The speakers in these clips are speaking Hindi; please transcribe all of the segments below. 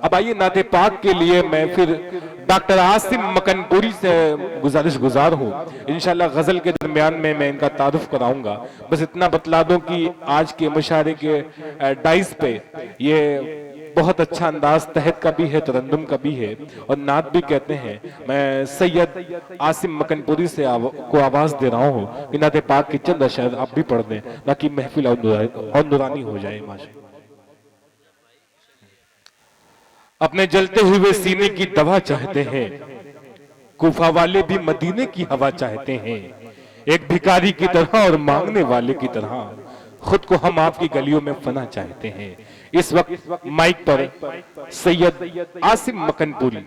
अब आइए नाते पाक के लिए मैं फिर डॉक्टर आसिम मकनपुरी से गुजारिश गुजार हूँ। इंशाल्लाह गजल के दरमियान में मैं इनका तारुफ कराऊंगा। बस इतना बतला दूं कि आज के मुशायरे के डाइस पे ये बहुत अच्छा अंदाज तहत का भी है, तरन्नुम का भी है और नात भी कहते हैं। मैं सैयद आसिम मकनपुरी से को आवाज दे रहा हूँ कि नाते पाक की चंद अशआर आप भी पढ़ दें ताकि महफिल और नूरानी हो जाए। माशा अपने जलते हुए सीने की दवा चाहते हैं, कूफा वाले भी मदीने की हवा चाहते हैं। एक भिखारी की तरह और मांगने वाले की तरह खुद को हम आपकी गलियों में फना चाहते हैं। इस वक्त माइक पर सैयद आसिम मकनपुरी।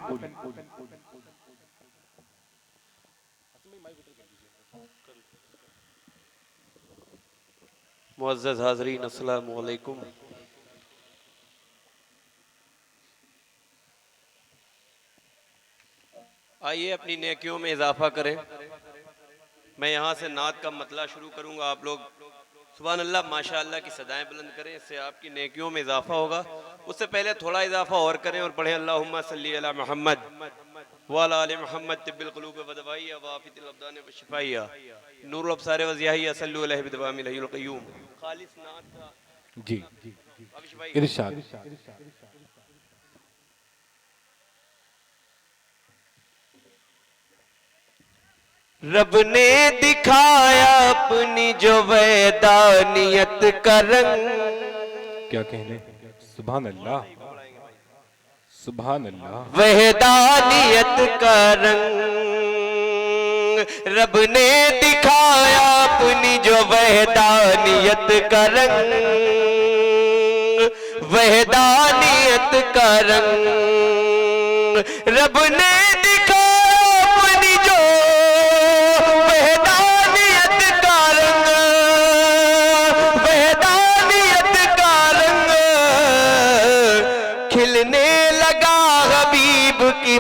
मुअज़्ज़ज़ हाज़रीन, अस्सलामु अलैकुम। आइए अपनी नेकियों में इजाफा करें। मैं यहाँ से नात का मतला शुरू करूँगा। आप लोग सुभान अल्लाह माशाअल्लाह की सदाएं बुलंद करें, इससे आपकी नेकियों में इजाफा होगा। उससे पहले थोड़ा इजाफा और करें और पढ़ें अल्लाहुम्मा सल्ली अला मुहम्मद व अला आलि मुहम्मद तिब्बिल क़ुलूब व दवाइया व आफ़ितिल अब्दान व शिफ़ाइया नूरुल अब्सार व ज़ियाहिया सल्लु अलैहि बिदवामिल हय्युल क़य्यूम। खालिस नात का जी इरशाद। रब ने दिखाया अपनी जो वैदानियत का रंग। क्या कहने, सुभान अल्लाह सुभान अल्लाह। वैदानियत का रंग रब ने दिखाया अपनी जो वैदानियत का रंग। वैदानियत का रंग रब ने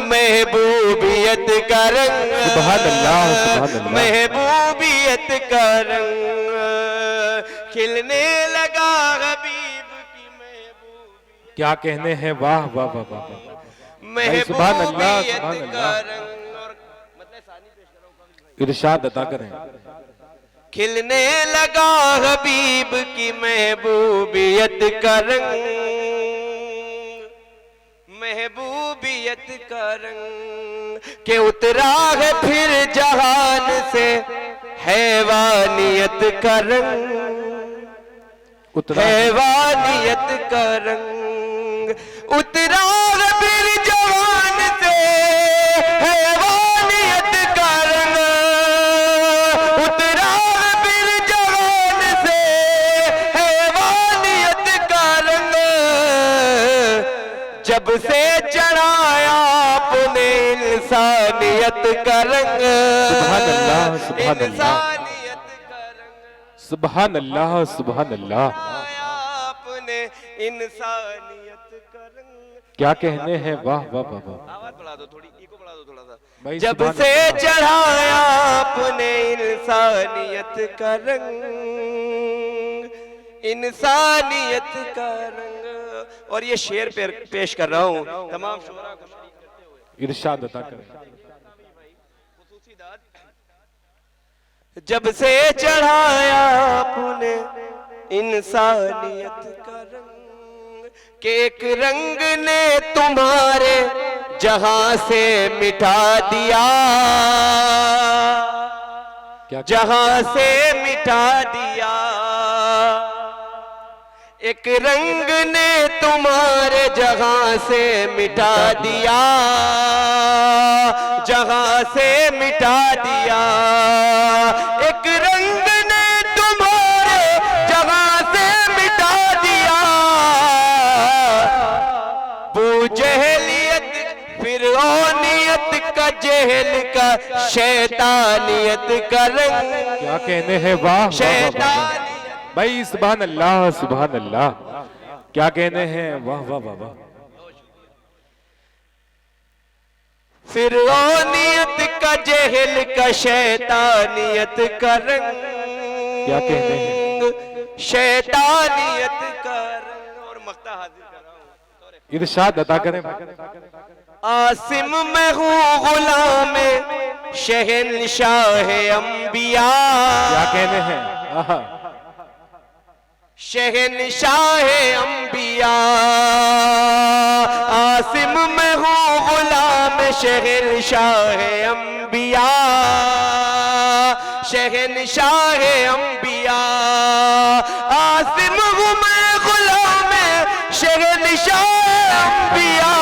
महबूबियत का रंग। सुभान अल्लाह सुभान अल्लाह। महबूबियत का रंग खिलने लगा हबीब की महबूबियत। क्या कहने हैं, वाह वाह वाह वाह। महबूबियत का रंग और मतलब सानी पेश कर रहा हूं, इरशाद अता करें। खिलने लगा हबीब की महबूबियत का रंग। महबूबियत का रंग के उतरा है फिर जहान से हैवानियत का रंग। हैवानियत का रंग उतरा है फिर जहान से हैवानियत का रंग। उतरा है फिर जहान से हैवानियत का रंग। जब से चढ़ाया अपने इंसानियत का रंग। सुभान अल्लाह सुभान अल्लाह। इंसानियत का रंग सुभान अल्लाह सुभान अल्लाह। अपने इंसानियत का रंग। क्या कहने हैं, वाह वाह वाह वाह। आवाज बढ़ा दो थोड़ी, इको बढ़ा दो थोड़ा सा। भाई जब से चढ़ाया अपने इंसानियत का रंग। इंसानियत का रंग। और ये शेर पेश कर रहा हूँ तमाम शोरा को शरीक करते हुए। इरशाद अता करें। जब से चढ़ाया अपने इंसानियत का रंग के एक रंग ने तुम्हारे जहां से मिटा दिया। जहां से मिटा दिया। एक रंग ने तुम्हारे जहां से मिटा दिया। जहां से मिटा दिया। एक रंग ने तुम्हारे जहां से मिटा दिया। वो जहलियत फिरौनियत का जहल का शैतानियत का रंग। क्या कहने हैं, वाह शैतान भाई। सुभान अल्लाह सुभान अल्लाह। क्या कहने हैं, वाह वाह वाह वाह। फिरौनियत का जहल का शैतानियत का रंग। क्या कहने हैं, शैतानियत का रंग। और मक्ता हाजिर कर रहा हूं इरशाद अता करें। आसिम मैं हूँ गुलाम शहनशाह अंबिया। क्या कहने हैं? आहा। शहनशाह अंबिया। आसिम मैं हूँ गुलाम शहनशाह अंबिया। शहनशाह अंबिया। आसिम हूँ मैं गुलाम शहनशाह अंबिया।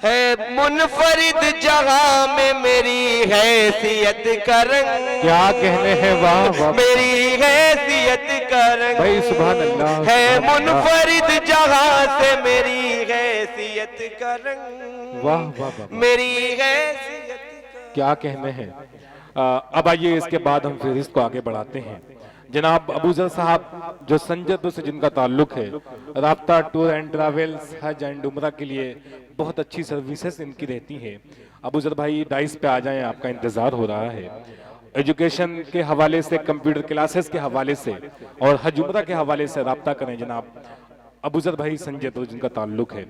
है मुनफरिद जहां में मेरी हैसियत का रंग। क्या कहने हैं? वाह वाह मेरी हैसियत का रंग भाई, सुभान अल्लाह, है सुभान अल्लाह। मुनफरिद जहां से मेरी हैसियत का रंग। वाह वाह वाह। मेरी हैसियत का क्या कहने हैं। अब आइए इसके बाद हम फहरिस्त को आगे बढ़ाते हैं। जनाब अबूजर साहब जो संजद से जिनका ताल्लुक है, राब्ता टूर एंड ट्रैवल्स हज एंड उम्रा के लिए बहुत अच्छी सर्विसेज इनकी रहती हैं। अबूजर भाई डाइस पे आ जाएं, आपका इंतजार हो रहा है। एजुकेशन के हवाले से, कंप्यूटर क्लासेस के हवाले से और हज उम्रा के हवाले से राब्ता करें जनाब अबूजर भाई संजय तो जिनका ताल्लुक है।